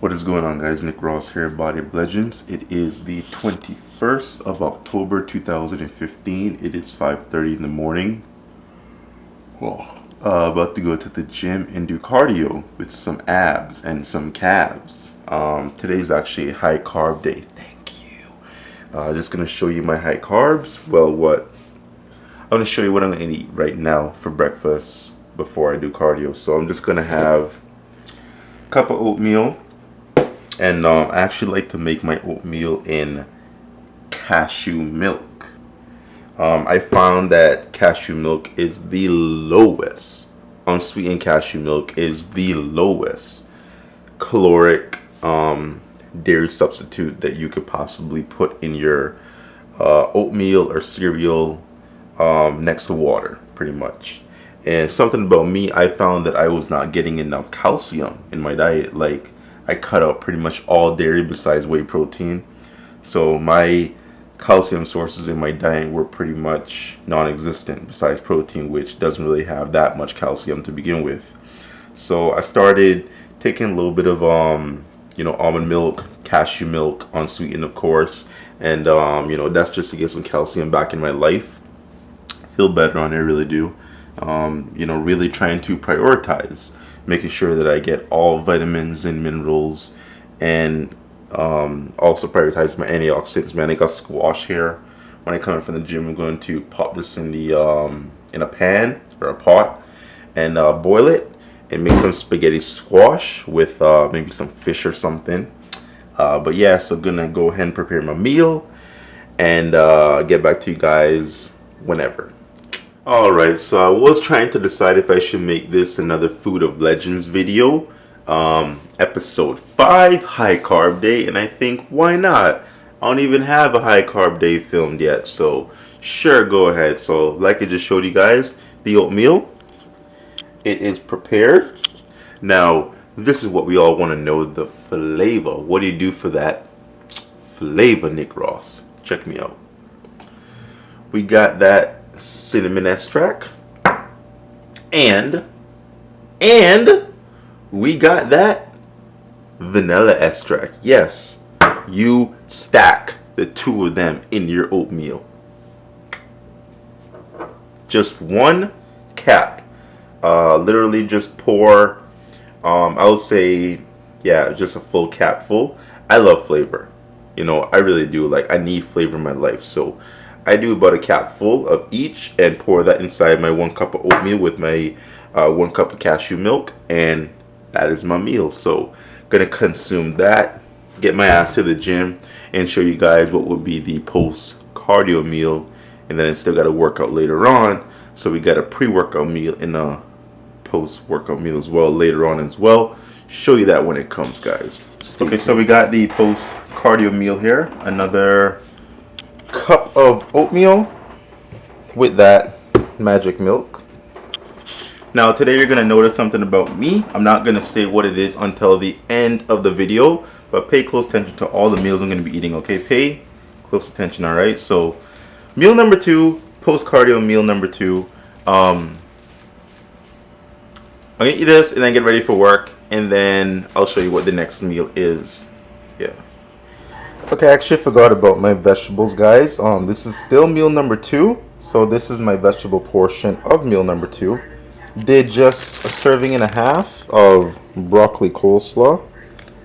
What is going on, guys? Nick Ross here, Foodoflegends. It is the 21st of October 2015. It is 5:30 in the morning. About to go to the gym and do cardio with some abs and some calves. Today's actually a high carb day. Thank you. Just gonna show you my high carbs. I'm gonna show you what I'm gonna eat right now for breakfast before I do cardio. So I'm just gonna have a cup of oatmeal. And I actually like to make my oatmeal in cashew milk. I found that cashew milk is the lowest, unsweetened cashew milk is the lowest caloric dairy substitute that you could possibly put in your oatmeal or cereal next to water, pretty much. And something about me, I found that I was not getting enough calcium in my diet. Like, I cut out pretty much all dairy besides whey protein. So my calcium sources in my diet were pretty much non-existent besides protein, which doesn't really have that much calcium to begin with. So I started taking a little bit of almond milk, cashew milk, unsweetened of course, and that's just to get some calcium back in my life. I feel better on it, I really do. Really trying to prioritize making sure that I get all vitamins and minerals, and also prioritize my antioxidants. Man, I got squash here. When I come in from the gym, I'm going to pop this in the in a pan or a pot and boil it and make some spaghetti squash with maybe some fish or something. But yeah, so gonna go ahead and prepare my meal and get back to you guys whenever. Alright, so I was trying to decide if I should make this another Foodoflegends video. Episode 5, high carb day, and I think, why not? I don't even have a high carb day filmed yet, so sure, go ahead. So like I just showed you guys, the oatmeal, it is prepared. Now, this is what we all want to know, the flavor. What do you do for that flavor, Nick Ross? Check me out. We got that cinnamon extract, and we got that vanilla extract. Yes, you stack the two of them in your oatmeal. Just one cap. Literally just pour, I would say, yeah, just a full cap full. I love flavor. I really do. Like, I need flavor in my life. So I do about a cap full of each and pour that inside my 1 cup of oatmeal with my 1 cup of cashew milk, and that is my meal. So gonna consume that, get my ass to the gym, and show you guys what would be the post cardio meal. And then I still got to work out later on, so we got a pre-workout meal and a post workout meal as well later on as well. Show you that when it comes, guys. Okay, so we got the post cardio meal here. Another cup of oatmeal with that magic milk. Now today you're gonna notice something about me. I'm not gonna say what it is until the end of the video, but pay close attention to all the meals I'm gonna be eating. Okay, pay close attention. All right, so meal number 2, post cardio meal number 2. I'm gonna eat this and then get ready for work, and then I'll show you what the next meal is. Yeah. Okay, I actually forgot about my vegetables, guys. This is still meal number 2. So this is my vegetable portion of meal number 2. Did just a serving and a half of broccoli coleslaw.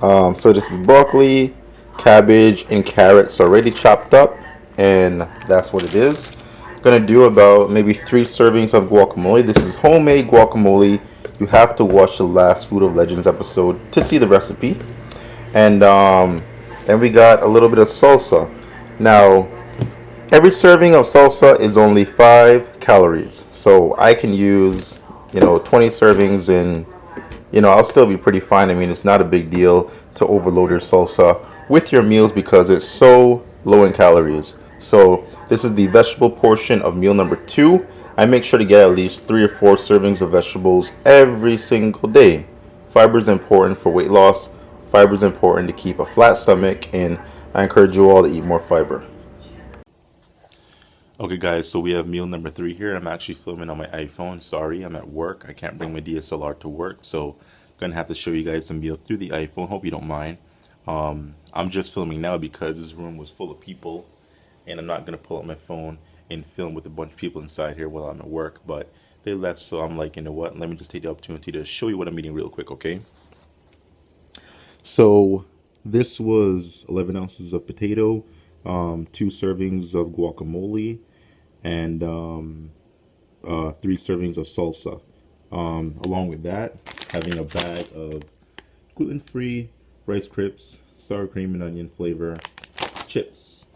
So this is broccoli, cabbage, and carrots already chopped up, and that's what it is. Gonna do about maybe 3 servings of guacamole. This is homemade guacamole. You have to watch the last Foodoflegends episode to see the recipe. And then we got a little bit of salsa. Now, every serving of salsa is only 5 calories. So I can use, 20 servings and, I'll still be pretty fine. I mean, it's not a big deal to overload your salsa with your meals because it's so low in calories. So this is the vegetable portion of meal number 2. I make sure to get at least 3 or 4 servings of vegetables every single day. Fiber is important for weight loss. Fiber is important to keep a flat stomach, and I encourage you all to eat more fiber. Okay guys, so we have meal number 3 here. I'm actually filming on my iPhone. Sorry, I'm at work. I can't bring my DSLR to work, so I'm gonna have to show you guys the meal through the iPhone. Hope you don't mind. I'm just filming now because this room was full of people, and I'm not gonna pull out my phone and film with a bunch of people inside here while I'm at work. But they left, so I'm like, you know what? Let me just take the opportunity to show you what I'm eating real quick, okay? So this was 11 ounces of potato, 2 servings of guacamole, and 3 servings of salsa. Along with that, having a bag of gluten-free Rice Crisps, sour cream and onion flavor chips.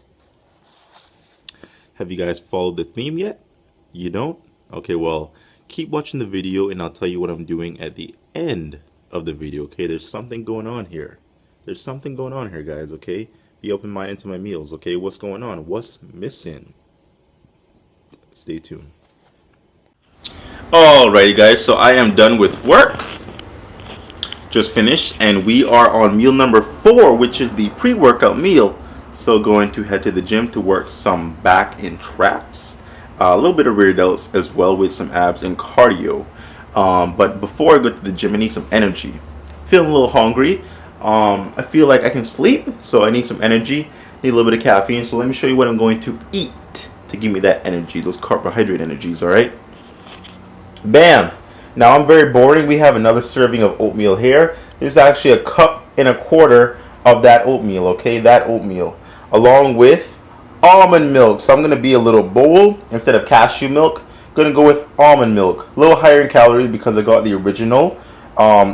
Have you guys followed the theme yet? You don't? Okay, well, keep watching the video and I'll tell you what I'm doing at the end of the video, okay? There's something going on here. There's something going on here, guys, okay? Be open-minded to my meals, okay? What's going on? What's missing? Stay tuned. Alrighty, guys, so I am done with work. Just finished, and we are on meal number 4, which is the pre-workout meal. So going to head to the gym to work some back and traps, a little bit of rear delts as well with some abs and cardio. But before I go to the gym, I need some energy. Feeling a little hungry. I feel like I can sleep, so I need some energy. Need a little bit of caffeine. So let me show you what I'm going to eat to give me that energy, those carbohydrate energies. All right. Bam. Now I'm very boring. We have another serving of oatmeal here. This is actually 1.25 cups of that oatmeal, okay? That oatmeal. Along with almond milk. So I'm going to be a little bowl instead of cashew milk. Going to go with almond milk. A little higher in calories because I got the original.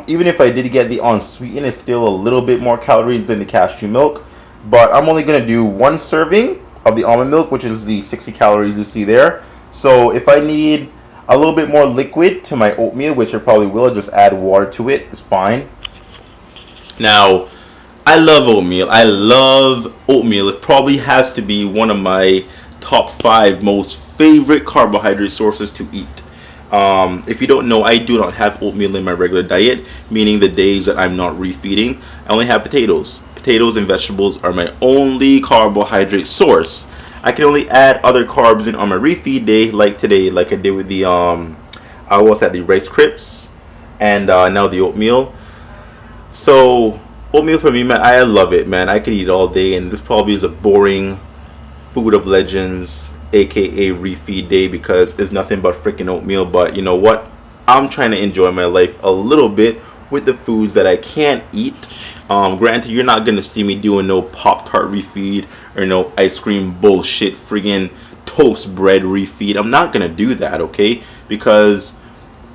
Even if I did get the unsweetened, it's still a little bit more calories than the cashew milk. But I'm only going to do 1 serving of the almond milk, which is the 60 calories you see there. So if I need a little bit more liquid to my oatmeal, which I probably will, just add water to it. It's fine. Now, I love oatmeal. I love oatmeal. It probably has to be one of my top 5 most favorite carbohydrate sources to eat. If you don't know, I do not have oatmeal in my regular diet, meaning the days that I'm not refeeding, I only have potatoes. Potatoes and vegetables are my only carbohydrate source. I can only add other carbs in on my refeed day, like today, like I did with the the Rice Crisps and now the oatmeal. So oatmeal for me, man, I love it, man. I could eat it all day, and this probably is a boring Foodoflegends, aka refeed day, because it's nothing but freaking oatmeal. But you know what? I'm trying to enjoy my life a little bit with the foods that I can't eat. Granted, you're not gonna see me doing no Pop-Tart refeed or no ice cream bullshit friggin' toast bread refeed. I'm not gonna do that, okay? Because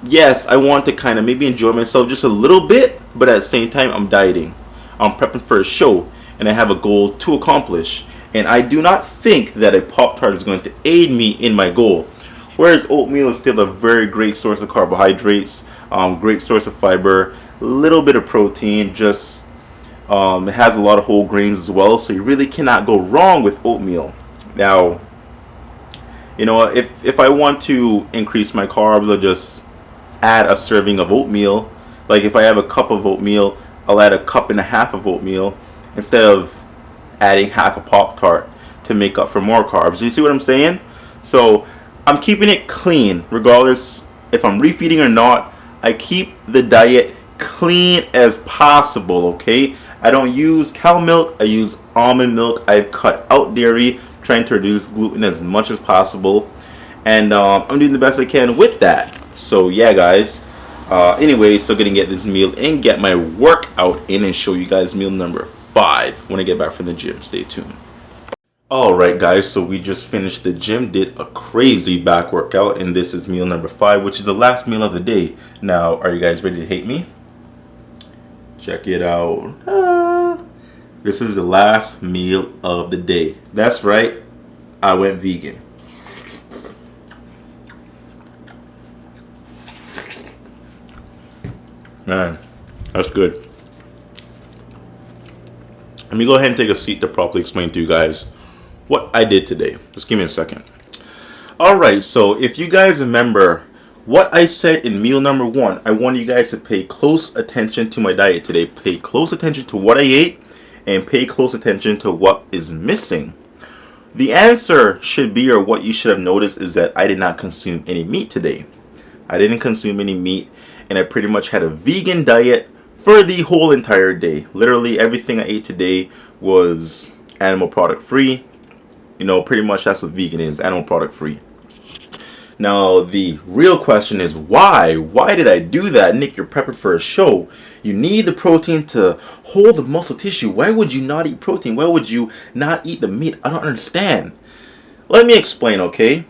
yes, I want to kind of maybe enjoy myself just a little bit, but at the same time, I'm dieting. I'm prepping for a show, and I have a goal to accomplish. And I do not think that a Pop-Tart is going to aid me in my goal. Whereas oatmeal is still a very great source of carbohydrates, great source of fiber, a little bit of protein, just it has a lot of whole grains as well, so you really cannot go wrong with oatmeal. Now, you know, if I want to increase my carbs, I'll just add a serving of oatmeal. Like if I have a cup of oatmeal, I'll add 1.5 cups of oatmeal instead of adding half a Pop-Tart to make up for more carbs. You see what I'm saying? So I'm keeping it clean regardless if I'm refeeding or not. I keep the diet clean as possible, okay? I don't use cow milk, I use almond milk. I've cut out dairy, trying to reduce gluten as much as possible, and I'm doing the best I can with that. So yeah, guys, anyway, still gonna get this meal and get my workout in and show you guys meal number 5 when I get back from the gym. Stay tuned. Alright guys, so we just finished the gym, did a crazy back workout, and this is meal number 5, which is the last meal of the day. Now, are you guys ready to hate me? Check it out. This is the last meal of the day. That's right, I went vegan. Man, that's good. Let me go ahead and take a seat to properly explain to you guys what I did today. Just give me a second. Alright, so if you guys remember what I said in meal number 1, I want you guys to pay close attention to my diet today. Pay close attention to what I ate and pay close attention to what is missing. The answer should be, or what you should have noticed, is that I did not consume any meat today. I didn't consume any meat, and I pretty much had a vegan diet for the whole entire day. Literally everything I ate today was animal product free. You know, pretty much that's what vegan is, animal product free. Now, the real question is why? Why did I do that? Nick, you're prepping for a show. You need the protein to hold the muscle tissue. Why would you not eat protein? Why would you not eat the meat? I don't understand. Let me explain, okay?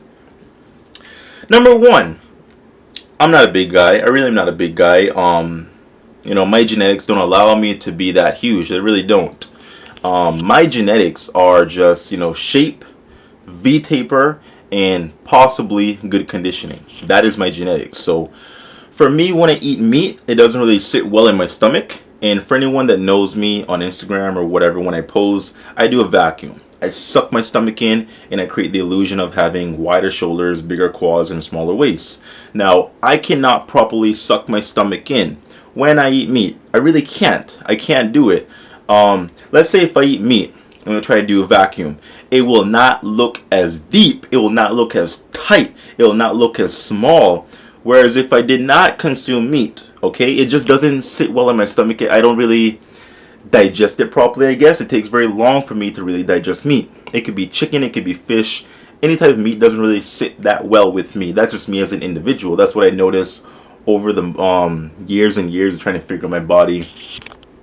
Number one, I'm not a big guy. I really am not a big guy. You know, my genetics don't allow me to be that huge. They really don't. My genetics are just, you know, shape, V-taper, and possibly good conditioning. That is my genetics. So for me, when I eat meat, it doesn't really sit well in my stomach. And for anyone that knows me on Instagram or whatever, when I pose, I do a vacuum. I suck my stomach in and I create the illusion of having wider shoulders, bigger quads, and smaller waist. Now, I cannot properly suck my stomach in when I eat meat. I really can't. I can't do it. Let's say if I eat meat, I'm going to try to do a vacuum. It will not look as deep. It will not look as tight. It will not look as small. Whereas if I did not consume meat, okay, it just doesn't sit well in my stomach. I don't really digest it properly, I guess. It takes very long for me to really digest meat. It could be chicken, it could be fish. Any type of meat doesn't really sit that well with me. That's just me as an individual. That's what I noticed over the years and years of trying to figure out my body.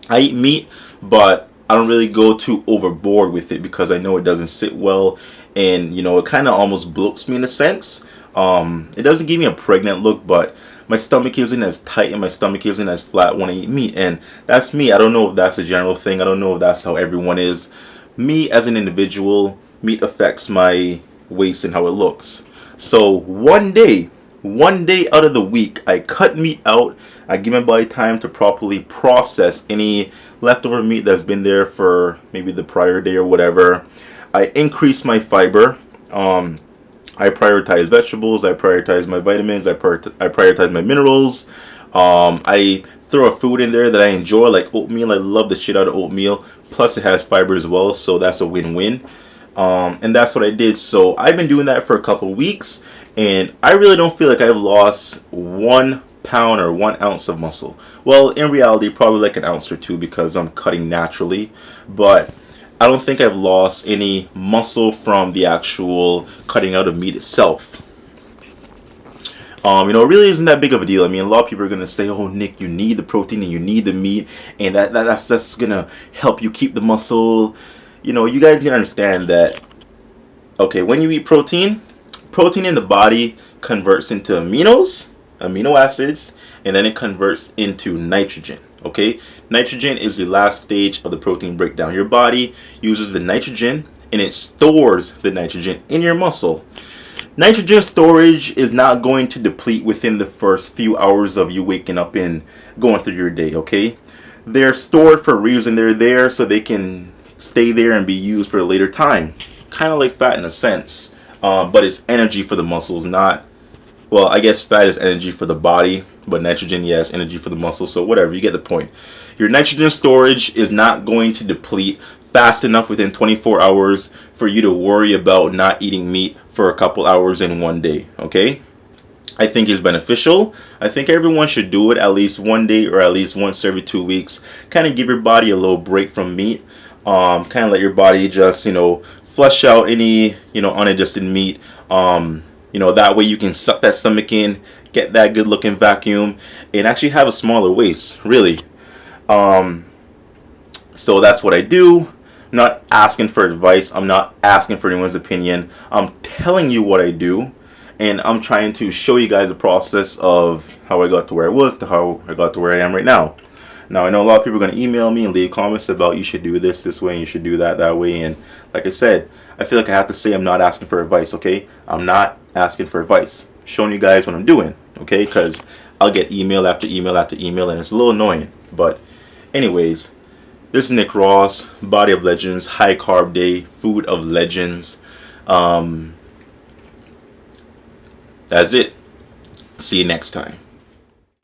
I eat meat, but I don't really go too overboard with it because I know it doesn't sit well, and you know, it kind of almost bloats me in a sense. It doesn't give me a pregnant look, but my stomach isn't as tight and my stomach isn't as flat when I eat meat, and that's me. I don't know if that's a general thing. I don't know if that's how everyone is. Me as an individual, meat affects my waist and how it looks. So one day out of the week, I cut meat out. I give my body time to properly process any leftover meat that's been there for maybe the prior day or whatever. I increase my fiber. I prioritize vegetables. I prioritize my vitamins. I prioritize my minerals. I throw a food in there that I enjoy, like oatmeal. I love the shit out of oatmeal. Plus, it has fiber as well, so that's a win-win. And that's what I did. So I've been doing that for a couple of weeks, and I really don't feel like I've lost 1 pound or 1 ounce of muscle. Well, in reality, probably like an ounce or two because I'm cutting naturally, but I don't think I've lost any muscle from the actual cutting out of meat itself. You know, it really isn't that big of a deal. I mean, a lot of people are going to say, oh, Nick, you need the protein and you need the meat, and that's going to help you keep the muscle. You know, you guys can understand that, okay, when you eat protein in the body converts into amino acids, and then it converts into nitrogen. Okay, nitrogen is the last stage of the protein breakdown. Your body uses the nitrogen and it stores the nitrogen in your muscle. Nitrogen storage is not going to deplete within the first few hours of you waking up and going through your day. Okay, they're stored for a reason. They're there so they can stay there and be used for a later time. Kind of like fat in a sense, but it's energy for the muscles, not, well, I guess fat is energy for the body, but nitrogen, yes, energy for the muscle. So whatever, you get the point. Your nitrogen storage is not going to deplete fast enough within 24 hours for you to worry about not eating meat for a couple hours in one day. Okay, I think it's beneficial. I think everyone should do it at least one day or at least once every 2 weeks. Kind of give your body a little break from meat. Kind of let your body just, you know, flush out any, you know, undigested meat. You know, that way you can suck that stomach in, get that good looking vacuum, and actually have a smaller waist, really. So that's what I do. I'm not asking for advice. I'm not asking for anyone's opinion. I'm telling you what I do, and I'm trying to show you guys the process of how I got to where I was to how I got to where I am right now. Now, I know a lot of people are going to email me and leave comments about you should do this way, and you should do that way. And like I said, I feel like I have to say I'm not asking for advice, okay? I'm not asking for advice. I'm showing you guys what I'm doing, okay? Because I'll get email after email after email, and it's a little annoying. But anyways, this is Nick Ross, Body of Legends, High Carb Day, Food of Legends. That's it. See you next time.